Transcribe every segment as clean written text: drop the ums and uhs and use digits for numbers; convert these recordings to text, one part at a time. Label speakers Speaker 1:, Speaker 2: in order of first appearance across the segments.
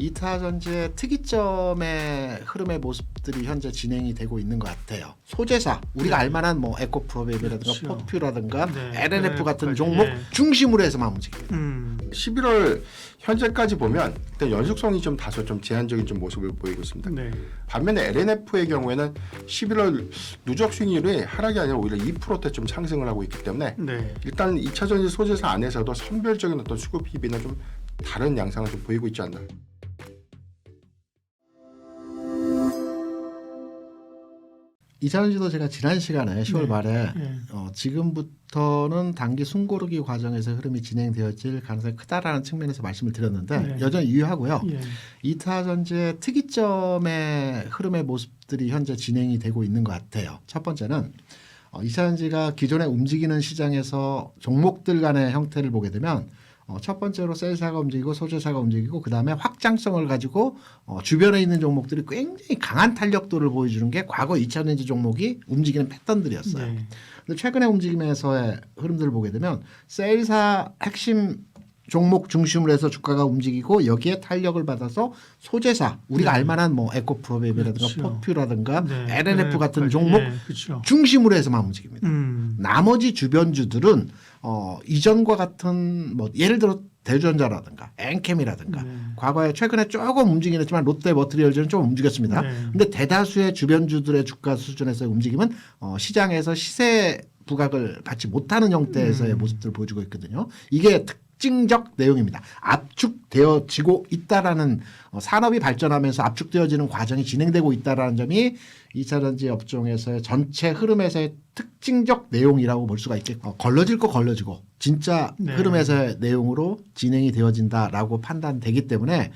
Speaker 1: 이타전지의 특이점의 흐름의 모습들이 현재 진행이 되고 있는 것 같아요. 소재사, 우리가 알만한 뭐 에코프로비엠이라든가
Speaker 2: 그렇죠.
Speaker 1: 포퓨라든가
Speaker 2: 네.
Speaker 1: LNF 같은
Speaker 2: LNF
Speaker 1: 종목
Speaker 2: 네.
Speaker 1: 중심으로 해서만 움직입니다.
Speaker 3: 11월 현재까지 보면 일단 연속성이 좀 다소 좀 제한적인 좀 모습을 보이고 있습니다.
Speaker 2: 네.
Speaker 3: 반면에 LNF의 경우에는 11월 누적 수익률이 하락이 아니라 오히려 2%대 좀 상승을 하고 있기 때문에
Speaker 2: 네.
Speaker 3: 일단 2차전지 소재사 안에서도 선별적인 어떤 수급 PB는 좀 다른 양상을 좀 보이고 있지 않나.
Speaker 1: 이차전지도 제가 지난 시간에 10월
Speaker 2: 네.
Speaker 1: 말에
Speaker 2: 네.
Speaker 1: 지금부터는 단기 숨고르기 과정에서 흐름이 진행되어질 가능성이 크다라는 측면에서 말씀을 드렸는데
Speaker 2: 네.
Speaker 1: 여전히 유효하고요.
Speaker 2: 예.
Speaker 1: 이타전지의 특이점의 흐름의 모습들이 현재 진행이 되고 있는 것 같아요. 첫 번째는 이타전지가 기존에 움직이는 시장에서 종목들 간의 형태를 보게 되면 첫 번째로 셀사가 움직이고 소재사가 움직이고 그 다음에 확장성을 가지고 주변에 있는 종목들이 굉장히 강한 탄력도를 보여주는 게 과거 2차전지 종목이 움직이는 패턴들이었어요.
Speaker 2: 네.
Speaker 1: 근데 최근의 움직임에서의 흐름들을 보게 되면 셀사 핵심 종목 중심으로 해서 주가가 움직이고 여기에 탄력을 받아서 소재사 우리가
Speaker 2: 네.
Speaker 1: 알만한 뭐 에코프로비엠이라든가
Speaker 2: 그렇죠.
Speaker 1: 포퓨라든가
Speaker 2: 네.
Speaker 1: LNF 같은
Speaker 2: 네.
Speaker 1: 종목
Speaker 2: 네. 그렇죠.
Speaker 1: 중심으로 해서만 움직입니다. 나머지 주변주들은 이전과 같은 뭐 예를 들어 대전자라든가 엔캠이라든가
Speaker 2: 네.
Speaker 1: 과거에 최근에 조금 움직이긴 했지만 롯데 머트리얼즈는 좀 움직였습니다.
Speaker 2: 네.
Speaker 1: 근데 대다수의 주변주들의 주가 수준에서의 움직임은 시장에서 시세 부각을 받지 못하는 형태에서의 모습들을 보여주고 있거든요. 이게 특징적 내용입니다. 압축되어지고 있다라는 산업이 발전하면서 압축되어지는 과정이 진행되고 있다라는 점이 2차전지 업종에서의 전체 흐름에서의 특징적 내용이라고 볼 수가 있겠고 걸러질 거 걸러지고 진짜
Speaker 2: 네.
Speaker 1: 흐름에서의 내용으로 진행이 되어진다라고 판단되기 때문에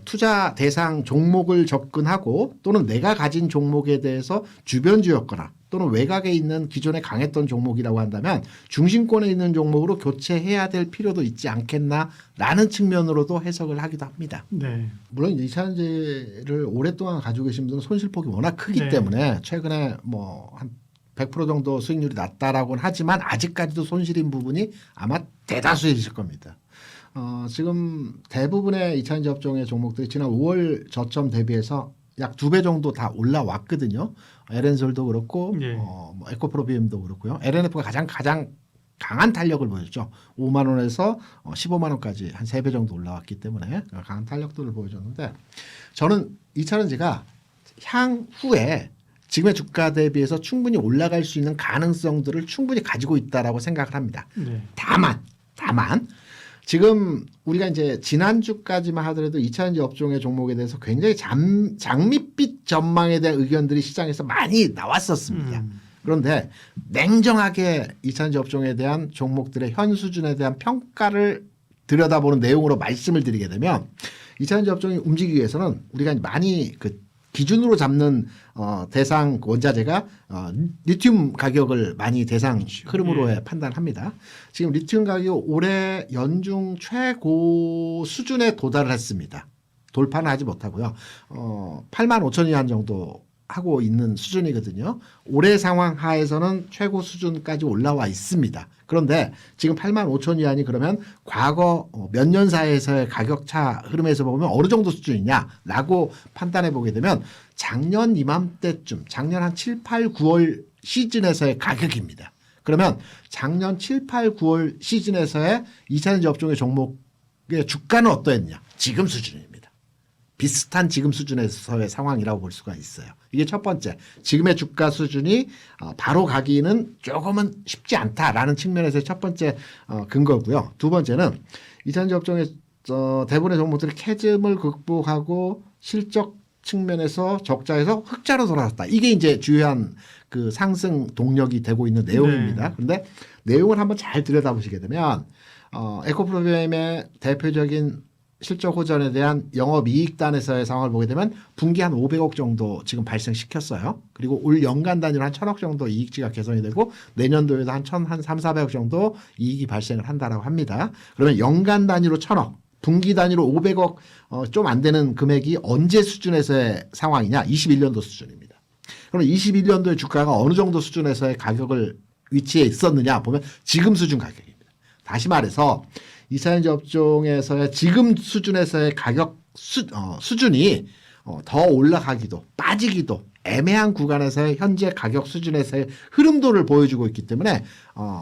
Speaker 1: 투자 대상 종목을 접근하고 또는 내가 가진 종목에 대해서 주변주였거나 또는 외곽에 있는 기존에 강했던 종목이라고 한다면 중심권에 있는 종목으로 교체해야 될 필요도 있지 않겠나라는 측면으로도 해석을 하기도 합니다.
Speaker 2: 네.
Speaker 1: 물론 이차전지를 오랫동안 가지고 계신 분들은 손실폭이 워낙 크기
Speaker 2: 네.
Speaker 1: 때문에 최근에 뭐 한 100% 정도 수익률이 낮다라고는 하지만 아직까지도 손실인 부분이 아마 대다수이실 겁니다. 지금 대부분의 이차전지 업종의 종목들이 지난 5월 저점 대비해서 약 2배 정도 다 올라왔거든요. LN솔도 그렇고
Speaker 2: 예.
Speaker 1: 뭐 에코프로비엠도 그렇고요. LNF가 가장 강한 탄력을 보였죠. 5만 원에서 15만 원까지 한 3배 정도 올라왔기 때문에 강한 탄력도를 보여줬는데 저는 이차전지가 향후에 지금의 주가 대비해서 충분히 올라갈 수 있는 가능성들을 충분히 가지고 있다라고 생각을 합니다.
Speaker 2: 네.
Speaker 1: 다만 지금 우리가 이제 지난주까지만 하더라도 2차전지 업종의 종목에 대해서 굉장히 장밋빛 전망에 대한 의견들이 시장에서 많이 나왔었습니다. 그런데 냉정하게 2차전지 업종에 대한 종목들의 현 수준에 대한 평가를 들여다보는 내용으로 말씀을 드리게 되면 2차전지 업종이 움직이기 위해서는 우리가 많이 그 기준으로 잡는 대상 원자재가 리튬 가격을 많이 대상 흐름으로 판단합니다. 지금 리튬 가격이 올해 연중 최고 수준에 도달을 했습니다. 돌파는 하지 못하고요. 8만 5천 위안 정도 하고 있는 수준이거든요. 올해 상황 하에서는 최고 수준까지 올라와 있습니다. 그런데 지금 8만 5천 위안이 그러면 과거 몇 년 사이에서의 가격차 흐름에서 보면 어느 정도 수준이냐라고 판단해 보게 되면 작년 이맘때쯤 작년 한 7, 8, 9월 시즌에서의 가격입니다. 그러면 작년 7, 8, 9월 시즌에서의 2차전지 업종의 종목의 주가는 어떠했냐? 지금 수준입니다. 비슷한 지금 수준에서의 상황이라고 볼 수가 있어요. 이게 첫 번째. 지금의 주가 수준이 바로 가기는 조금은 쉽지 않다라는 측면에서의 첫 번째 근거고요. 두 번째는 2차전지 업종의 대부분의 종목들이 캐즘을 극복하고 실적 측면에서 적자에서 흑자로 돌아왔다. 이게 이제 주요한 그 상승 동력이 되고 있는 내용입니다.
Speaker 2: 네.
Speaker 1: 그런데 내용을 한번 잘 들여다보시게 되면 에코프로비엠의 대표적인 실적 호전에 대한 영업이익단에서의 상황을 보게 되면 분기 한 500억 정도 지금 발생시켰어요. 그리고 올 연간 단위로 한 1,000억 정도 이익치가 개선이 되고 내년도에도 한 3, 400억 정도 이익이 발생을 한다라고 합니다. 그러면 연간 단위로 1,000억, 분기 단위로 500억 좀 안 되는 금액이 언제 수준에서의 상황이냐? 21년도 수준입니다. 그럼 21년도의 주가가 어느 정도 수준에서의 가격을 위치해 있었느냐 보면 지금 수준 가격입니다. 다시 말해서 2차전지 업종에서의 지금 수준에서의 가격 수준이 더 올라가기도 빠지기도 애매한 구간에서의 현재 가격 수준에서의 흐름도를 보여주고 있기 때문에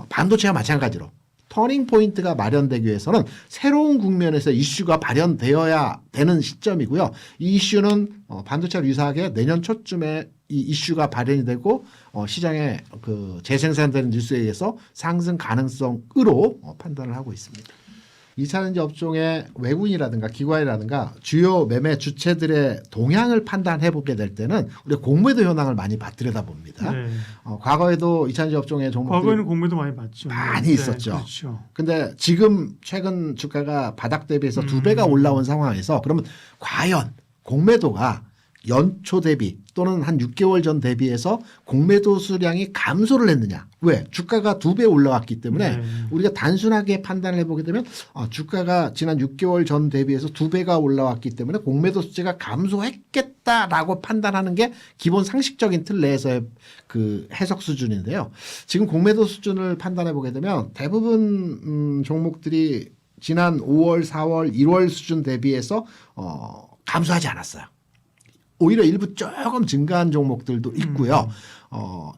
Speaker 1: 반도체와 마찬가지로 터닝 포인트가 마련되기 위해서는 새로운 국면에서 이슈가 발현되어야 되는 시점이고요. 이 이슈는 반도체와 유사하게 내년 초쯤에 이 이슈가 발현이 되고 시장에 그 재생산되는 뉴스에 의해서 상승 가능성으로 판단을 하고 있습니다. 2차전지 업종의 외국인이라든가 기관이라든가 주요 매매 주체들의 동향을 판단해 보게 될 때는 우리가 공매도 현황을 많이 들여다봅니다.
Speaker 2: 네.
Speaker 1: 과거에도 2차전지 업종의 종목들이
Speaker 2: 과거에는 공매도 많이 봤죠.
Speaker 1: 많이
Speaker 2: 네,
Speaker 1: 있었죠.
Speaker 2: 그렇죠.
Speaker 1: 근데 지금 최근 주가가 바닥 대비해서 2배가 올라온 상황에서 그러면 과연 공매도가 연초 대비 또는 한 6개월 전 대비해서 공매도 수량이 감소를 했느냐. 왜? 주가가 2배 올라왔기 때문에
Speaker 2: 네.
Speaker 1: 우리가 단순하게 판단을 해보게 되면 주가가 지난 6개월 전 대비해서 2배가 올라왔기 때문에 공매도 수치가 감소했겠다라고 판단하는 게 기본 상식적인 틀 내에서의 그 해석 수준인데요. 지금 공매도 수준을 판단해 보게 되면 대부분 종목들이 지난 5월, 4월, 1월 수준 대비해서 감소하지 않았어요. 오히려 일부 조금 증가한 종목들도 있고요.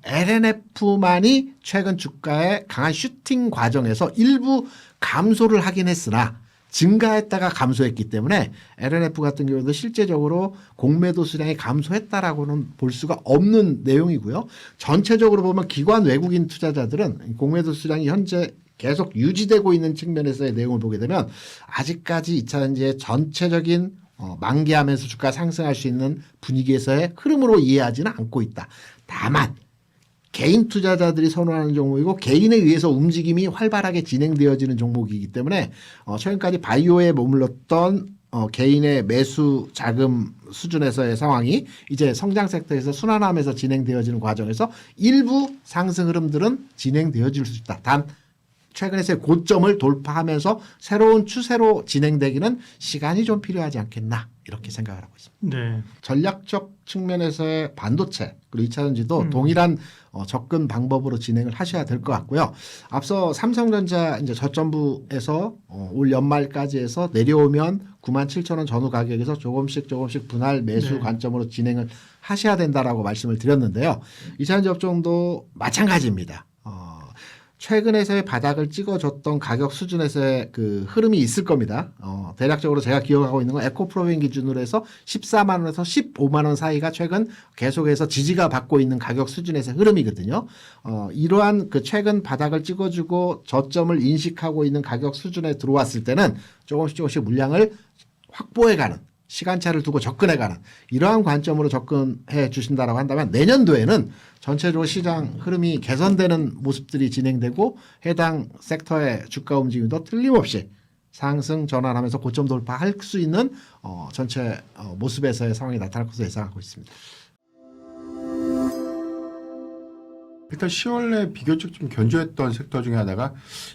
Speaker 1: LNF만이 최근 주가의 강한 슈팅 과정에서 일부 감소를 하긴 했으나 증가했다가 감소했기 때문에 LNF 같은 경우도 실제적으로 공매도 수량이 감소했다라고는 볼 수가 없는 내용이고요. 전체적으로 보면 기관 외국인 투자자들은 공매도 수량이 현재 계속 유지되고 있는 측면에서의 내용을 보게 되면 아직까지 2차전지의 전체적인 만개하면서 주가 상승할 수 있는 분위기에서의 흐름으로 이해하지는 않고 있다. 다만 개인 투자자들이 선호하는 종목이고 개인에 의해서 움직임이 활발하게 진행되어지는 종목이기 때문에 최근까지 바이오에 머물렀던 개인의 매수 자금 수준에서의 상황이 이제 성장 섹터에서 순환하면서 진행되어지는 과정에서 일부 상승 흐름들은 진행되어질 수 있다. 단 최근에서의 고점을 돌파하면서 새로운 추세로 진행되기는 시간이 좀 필요하지 않겠나 이렇게 생각을 하고 있습니다.
Speaker 2: 네.
Speaker 1: 전략적 측면에서의 반도체 그리고 2차전지도 동일한 접근 방법으로 진행을 하셔야 될 것 같고요. 앞서 삼성전자 이제 저점부에서 올 연말까지 해서 내려오면 97,000원 전후 가격에서 조금씩 분할 매수
Speaker 2: 네.
Speaker 1: 관점으로 진행을 하셔야 된다라고 말씀을 드렸는데요. 2차전지 업종도 마찬가지입니다. 최근에서의 바닥을 찍어줬던 가격 수준에서의 그 흐름이 있을 겁니다. 대략적으로 제가 기억하고 있는 건 에코프로빈 기준으로 해서 14만 원에서 15만 원 사이가 최근 계속해서 지지가 받고 있는 가격 수준에서의 흐름이거든요. 이러한 그 최근 바닥을 찍어주고 저점을 인식하고 있는 가격 수준에 들어왔을 때는 조금씩 물량을 확보해가는 시간차를 두고 접근해가는 이러한 관점으로 접근해 주신다라고 한다면 내년도에는 전체적으로 시장 흐름이 개선되는 모습들이 진행되고 해당 섹터의 주가 움직임도 틀림없이 상승 전환하면서 고점 돌파할 수 있는 전체 모습에서의 상황이 나타날 것으로 예상하고 있습니다.
Speaker 3: 일단 10월에 비교적 좀 견조했던 섹터 중에 하나가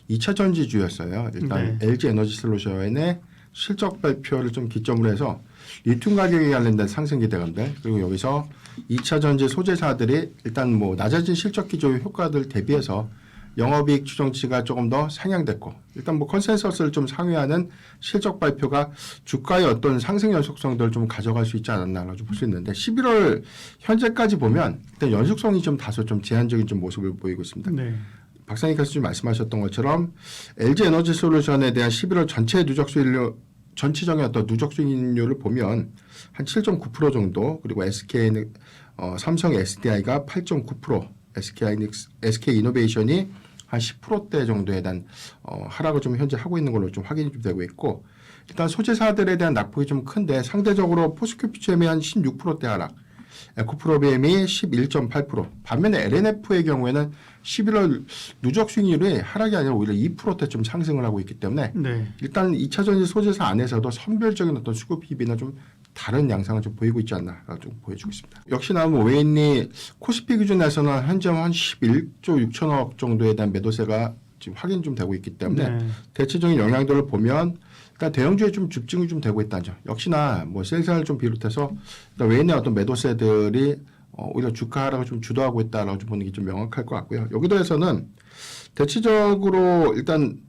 Speaker 3: 2차 전지주였어요. 일단
Speaker 2: 네.
Speaker 3: LG 에너지 솔루션의 실적 발표를 좀 기점으로 해서 리튬 가격에 관련된 상승 기대감들 그리고 여기서 2차 전지 소재사들이 일단 뭐 낮아진 실적 기조의 효과들 대비해서 영업이익 추정치가 조금 더 상향됐고 일단 뭐 컨센서스를 좀 상회하는 실적 발표가 주가의 어떤 상승 연속성들을 좀 가져갈 수 있지 않았나라고 볼 수 있는데 11월 현재까지 보면 일단 연속성이 좀 다소 좀 제한적인 좀 모습을 보이고 있습니다.
Speaker 2: 네.
Speaker 3: 박사님께서 지금 말씀하셨던 것처럼 LG 에너지 솔루션에 대한 11월 전체 누적 수익률 전체적인 어떤 누적 수익률을 보면 한 7.9% 정도 그리고 SK는 삼성 SDI가 8.9% SK 이노베이션이 한 10%대 정도에 대한 하락을 좀 현재 하고 있는 걸로 좀 확인이 좀 되고 있고 일단 소재사들에 대한 낙폭이 좀 큰데 상대적으로 포스큐피츠엠이 한 16%대 하락 에코프로비엠이 11.8% 반면에 LNF의 경우에는 11월 누적 수익률이 하락이 아니라 오히려 2%대 좀 상승을 하고 있기 때문에
Speaker 2: 네.
Speaker 3: 일단 2차 전지 소재사 안에서도 선별적인 어떤 수급 PB나 좀 다른 양상을 좀 보이고 있지 않나라고 좀 보여주고 있습니다. 역시나 뭐 외인이 코스피 기준에서는 현재 한 11조 6천억 정도에 대한 매도세가 지금 확인 좀 되고 있기 때문에
Speaker 2: 네.
Speaker 3: 대체적인 영향들을 보면 일단 대형주에 좀 집중이 좀 되고 있다죠. 역시나 뭐 셀사를 좀 비롯해서 일단 외인의 어떤 매도세들이 오히려 주가 하락을 좀 주도하고 있다라고 좀 보는 게 좀 명확할 것 같고요. 여기도 해서는 대체적으로 일단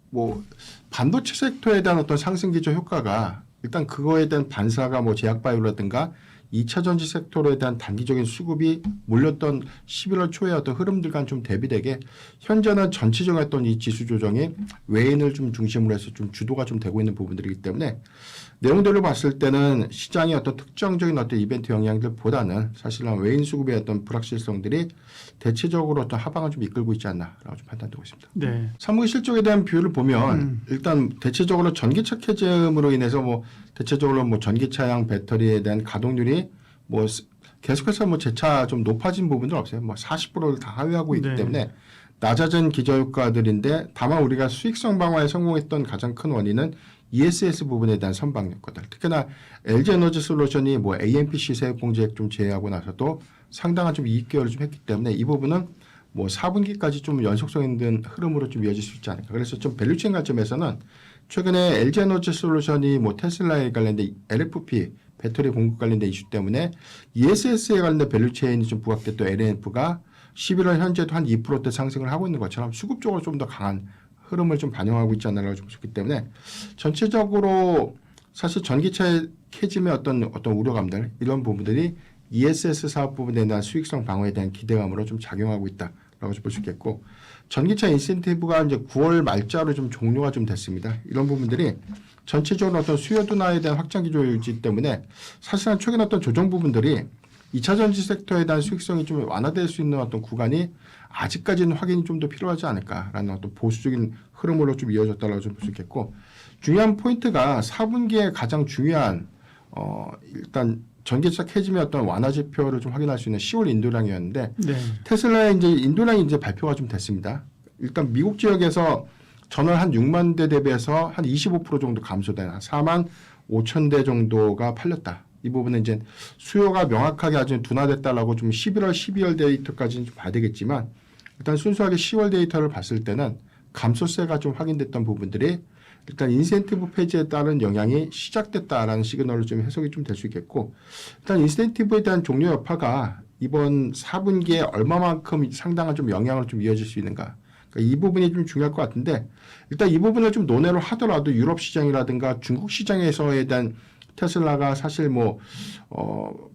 Speaker 3: 뭐 반도체 섹터에 대한 어떤 상승 기조 효과가 일단 그거에 대한 반사가 뭐 제약바이오라든가 2차 전지 섹터에 대한 단기적인 수급이 몰렸던 11월 초의 어떤 흐름들과는 좀 대비되게 현재는 전체적인 어떤 이 지수 조정이 외인을 좀 중심으로 해서 좀 주도가 좀 되고 있는 부분들이기 때문에 내용들을 봤을 때는 시장의 어떤 특정적인 어떤 이벤트 영향들보다는 사실은 외인 수급의 어떤 불확실성들이 대체적으로 어떤 하방을 좀 이끌고 있지 않나라고 좀 판단되고 있습니다.
Speaker 2: 네.
Speaker 3: 사무기 실적에 대한 비율을 보면 일단 대체적으로 전기차 캐즘으로 인해서 뭐 대체적으로 뭐 전기차용 배터리에 대한 가동률이 뭐 계속해서 뭐 재차 좀 높아진 부분들 없어요. 뭐 40%를 다 하회하고 있기
Speaker 2: 네.
Speaker 3: 때문에 낮아진 기저효과들인데 다만 우리가 수익성 방어에 성공했던 가장 큰 원인은 ESS 부분에 대한 선박 효과들. 특히나 LG에너지솔루션이 뭐 AMP 시세 공제액 좀 제외하고 나서도 상당한 좀 이익 기여를 좀 했기 때문에 이 부분은 뭐 4분기까지 좀 연속성 있는 흐름으로 좀 이어질 수 있지 않을까. 그래서 좀 밸류체인 관점에서는 최근에 LG에너지솔루션이 뭐 테슬라에 관련된 LFP 배터리 공급 관련된 이슈 때문에 ESS에 관련된 밸류체인이 좀 부각됐던 LNF가 11월 현재도 한 2%대 상승을 하고 있는 것처럼 수급적으로 좀 더 강한 흐름을 좀 반영하고 있지 않나라고 좀 보기 때문에 전체적으로 사실 전기차 캐즘의 어떤 우려감들 이런 부분들이 ESS 사업 부분에 대한 수익성 방어에 대한 기대감으로 좀 작용하고 있다라고 좀 볼 수 있겠고 전기차 인센티브가 이제 9월 말자로 좀 종료가 좀 됐습니다. 이런 부분들이 전체적으로 어떤 수요 둔화에 대한 확장 기조 유지 때문에 사실상 최근 어떤 조정 부분들이 2차 전지 섹터에 대한 수익성이 좀 완화될 수 있는 어떤 구간이 아직까지는 확인이 좀 더 필요하지 않을까라는 어떤 보수적인 흐름으로 좀 이어졌다라고 좀 볼 수 있겠고 중요한 포인트가 4분기에 가장 중요한 일단 전기차 캐즘의 어떤 완화 지표를 좀 확인할 수 있는 10월 인도량이었는데
Speaker 2: 네.
Speaker 3: 테슬라의 이제 인도량이 이제 발표가 좀 됐습니다. 일단 미국 지역에서 전월 한 6만 대 대비해서 한 25% 정도 감소된 4만 5천 대 정도가 팔렸다. 이 부분은 이제 수요가 명확하게 아주 둔화됐다라고 좀 11월, 12월 데이터까지는 좀 봐야 되겠지만 일단 순수하게 10월 데이터를 봤을 때는 감소세가 좀 확인됐던 부분들이 일단 인센티브 폐지에 따른 영향이 시작됐다라는 시그널로 좀 해석이 좀 될 수 있겠고 일단 인센티브에 대한 종료 여파가 이번 4분기에 얼마만큼 상당한 좀 영향을 좀 이어질 수 있는가. 그러니까 이 부분이 좀 중요할 것 같은데 일단 이 부분을 좀 논의를 하더라도 유럽 시장이라든가 중국 시장에서에 대한 테슬라가 사실 뭐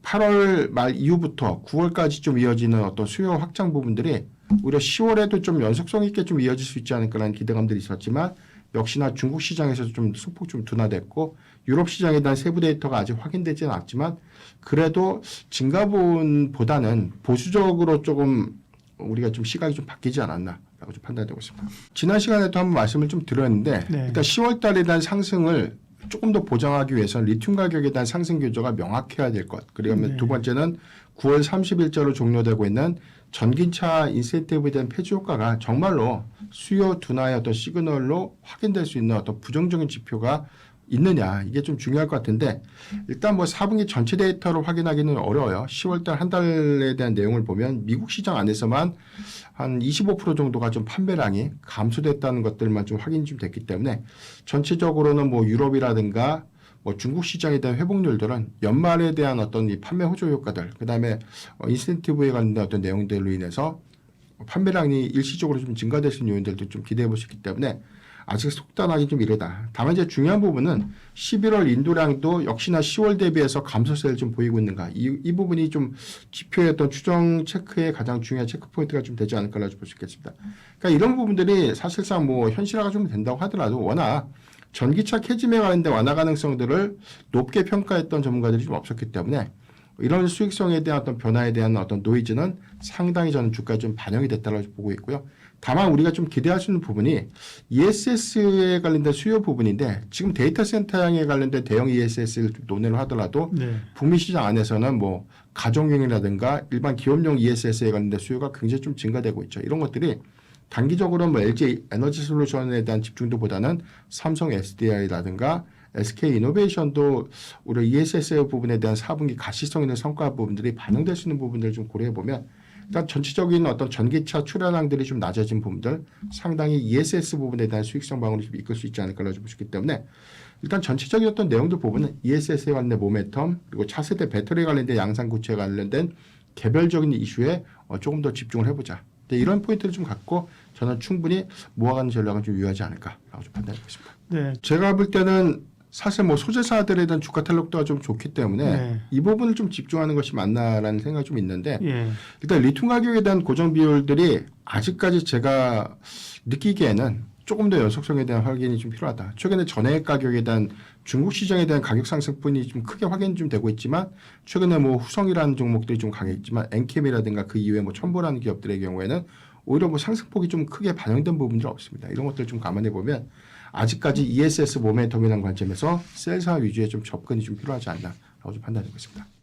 Speaker 3: 8월 말 이후부터 9월까지 좀 이어지는 어떤 수요 확장 부분들이 오히려 10월에도 좀 연속성 있게 좀 이어질 수 있지 않을까라는 기대감들이 있었지만 역시나 중국 시장에서도 좀 소폭 좀 둔화됐고 유럽 시장에 대한 세부 데이터가 아직 확인되지는 않았지만 그래도 증가분보다는 보수적으로 조금 우리가 좀 시각이 좀 바뀌지 않았나라고 좀 판단되고 있습니다. 지난 시간에도 한번 말씀을 좀 드렸는데
Speaker 2: 네.
Speaker 3: 일단 10월 달에 대한 상승을 조금 더 보장하기 위해서는 리튬 가격에 대한 상승 규조가 명확해야 될 것. 그리고
Speaker 2: 네.
Speaker 3: 두 번째는 9월 30일자로 종료되고 있는 전기차 인센티브에 대한 폐지 효과가 정말로 수요 둔화의 어떤 시그널로 확인될 수 있는 어떤 부정적인 지표가 있느냐 이게 좀 중요할 것 같은데 일단 뭐 4분기 전체 데이터로 확인하기는 어려워요. 10월달 한 달에 대한 내용을 보면 미국 시장 안에서만 한 25% 정도가 좀 판매량이 감소됐다는 것들만 좀 확인이 좀 됐기 때문에 전체적으로는 뭐 유럽이라든가 뭐 중국 시장에 대한 회복률들은 연말에 대한 어떤 이 판매 호조 효과들 그다음에 인센티브에 관련된 어떤 내용들로 인해서 판매량이 일시적으로 좀 증가될 수 있는 요인들도 좀 기대해 볼 수 있기 때문에 아직 속단하기 좀 이르다. 다만 이제 중요한 부분은 11월 인도량도 역시나 10월 대비해서 감소세를 좀 보이고 있는가. 이 부분이 좀 지표의 어떤 추정 체크의 가장 중요한 체크 포인트가 좀 되지 않을까라 볼 수 있겠습니다. 그러니까 이런 부분들이 사실상 뭐 현실화가 좀 된다고 하더라도 워낙 전기차 캐즘에 관련된 완화 가능성들을 높게 평가했던 전문가들이 좀 없었기 때문에 이런 수익성에 대한 어떤 변화에 대한 어떤 노이즈는 상당히 저는 주가에 좀 반영이 됐다고 보고 있고요. 다만 우리가 좀 기대할 수 있는 부분이 ESS에 관련된 수요 부분인데 지금 데이터 센터향에 관련된 대형 ESS를 논의를 하더라도
Speaker 2: 네.
Speaker 3: 북미 시장 안에서는 뭐 가정용이라든가 일반 기업용 ESS에 관련된 수요가 굉장히 좀 증가되고 있죠. 이런 것들이 단기적으로 뭐 LG 에너지 솔루션에 대한 집중도보다는 삼성 SDI라든가 SK 이노베이션도 우리 ESS 부분에 대한 4분기 가시성 있는 성과 부분들이 반영될 수 있는 부분들을 좀 고려해 보면 일단 전체적인 어떤 전기차 출하량들이 좀 낮아진 부분들 상당히 ESS 부분에 대한 수익성 방어를 좀 이끌 수 있지 않을까라고 볼 수 있기 때문에 일단 전체적인 어떤 내용들 보면 ESS에 관련된 모멘텀 그리고 차세대 배터리 관련된 양산 구체에 관련된 개별적인 이슈에 조금 더 집중을 해보자. 이런 포인트를 좀 갖고 저는 충분히 모아가는 전략은 좀 유효하지 않을까라고 좀 판단하고 있습니다.
Speaker 2: 네.
Speaker 3: 제가 볼 때는 사실 뭐 소재사들에 대한 주가 탄력도가 좀 좋기 때문에
Speaker 2: 네.
Speaker 3: 이 부분을 좀 집중하는 것이 맞나라는 생각이 좀 있는데
Speaker 2: 예.
Speaker 3: 일단 리튬 가격에 대한 고정 비율들이 아직까지 제가 느끼기에는 조금 더 연속성에 대한 확인이 좀 필요하다. 최근에 전해액 가격에 대한 중국 시장에 대한 가격 상승분이 좀 크게 확인이 좀 되고 있지만 최근에 뭐 후성이라는 종목들이 좀 강했지만 엔캠이라든가 그 이외에 뭐 첨보라는 기업들의 경우에는 오히려 뭐 상승폭이 좀 크게 반영된 부분들이 없습니다. 이런 것들 좀 감안해 보면 아직까지 ESS 모멘텀이라는 관점에서 셀사 위주의 좀 접근이 좀 필요하지 않나라고 좀 판단하고 있습니다.